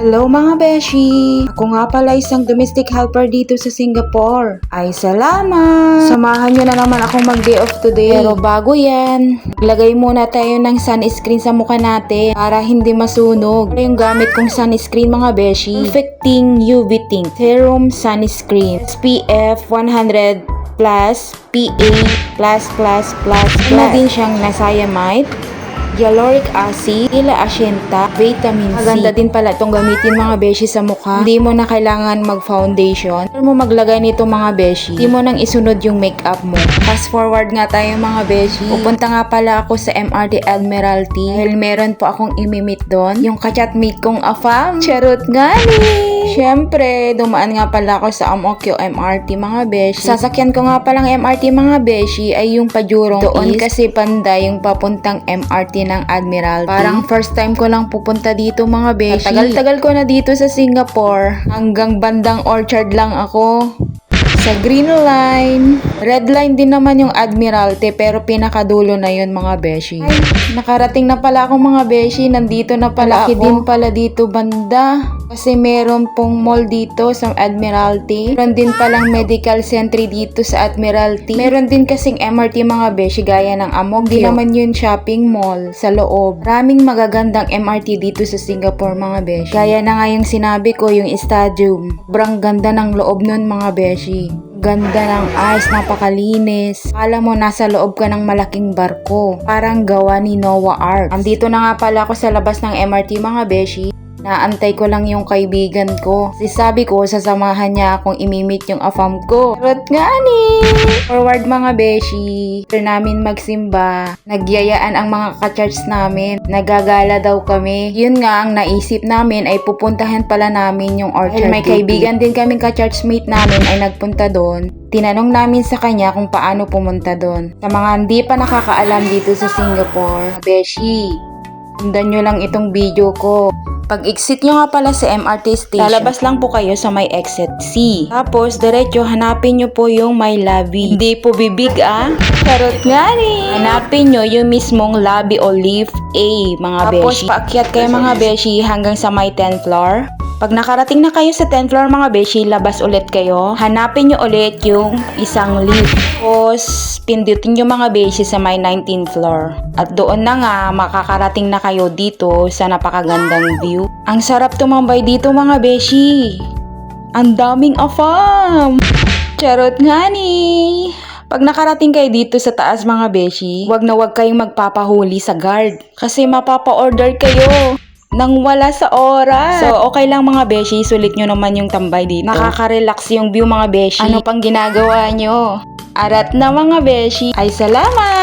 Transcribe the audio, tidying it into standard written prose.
Hello mga beshi! Ako nga pala isang domestic helper dito sa Singapore. Ay salamat! Samahan nyo na naman akong mag-day off today. Pero bago yan, maglagay muna tayo ng sunscreen sa mukha natin para hindi masunog. Ito yung gamit kong sunscreen mga beshi. Perfecting UV Tint Serum Sunscreen. SPF 100 plus PA++++. Na din siyang niacinamide, hyaluronic acid, asyenta, vitamin C. Maganda din pala itong gamitin mga beshi sa mukha. Hindi mo na kailangan mag-foundation. Pero mo maglagay nito mga beshi, hindi mo nang isunod yung makeup mo. Fast forward nga tayo mga beshi. Pupunta nga pala ako sa MRT Admiralty dahil meron po akong imimit doon. Yung kachatmate kong afam. Charot nga ni! Siyempre, dumaan nga pala ako sa Ang Mo Kio MRT mga beshi. Sasakyan ko nga palang MRT mga beshi ay yung Pajurong doon East. Kasi panda yung papuntang MRT ng Admiralty. Parang first time ko lang pupunta dito mga beshi. Tagal-tagal ko na dito sa Singapore. Hanggang bandang Orchard lang ako. Sa Green Line. Red Line din naman yung Admiralty pero pinakadulo na yun mga beshi. Ay, nakarating na pala ako mga beshi. Nandito na pala ako. Din pala dito banda. Kasi meron pong mall dito sa Admiralty. Meron din palang medical center dito sa Admiralty. Meron din kasing MRT mga beshi gaya ng Ang Mo Kio. Di naman yun shopping mall sa loob. Maraming magagandang MRT dito sa Singapore mga beshi. Gaya na nga yung sinabi ko yung stadium. Sobrang ganda ng loob nun mga beshi. Ganda ng ice, napakalinis. Akala mo nasa loob ka ng malaking barko. Parang gawa ni Noah Ark. Andito na nga pala ako sa labas ng MRT mga beshi. Naantay ko lang yung kaibigan ko. Kasi sabi ko, sasamahan niya akong imimit yung afam ko. Charot nga ni! Forward mga beshi. After namin magsimba, nagyayaan ang mga ka-church namin. Nagagala daw kami. Yun nga, ang naisip namin ay pupuntahan pala namin yung Orchard. May kaibigan din kaming ka-churchmate namin ay nagpunta doon. Tinanong namin sa kanya kung paano pumunta doon. Sa mga hindi pa nakakaalam dito sa Singapore, beshi, sundan nyo lang itong video ko. Pag exit nyo nga pala sa MRT station, lalabas lang po kayo sa may exit C. Tapos, diretso, hanapin nyo po yung may lobby. Hindi po bibig Charot nga ni! Hanapin nyo yung mismong lobby o lift A, mga beshi. Tapos, paakyat kayo mga beshi hanggang sa may 10th floor. Pag nakarating na kayo sa 10th floor mga beshi, labas ulit kayo. Hanapin nyo ulit yung isang lift. Tapos, pindutin nyo mga beshi sa may 19th floor. At doon na nga, makakarating na kayo dito sa napakagandang view. Ang sarap tumambay dito mga beshi. Ang daming afam! Charot nga ni! Pag nakarating kayo dito sa taas mga beshi, wag na wag kayong magpapahuli sa guard. Kasi mapapa-order kayo nang wala sa oras. So, okay lang mga beshi, sulit nyo naman yung tambay dito. Nakaka-relax yung view mga beshi. Ano pang ginagawa nyo? Arat na mga beshi. Ay, salamat!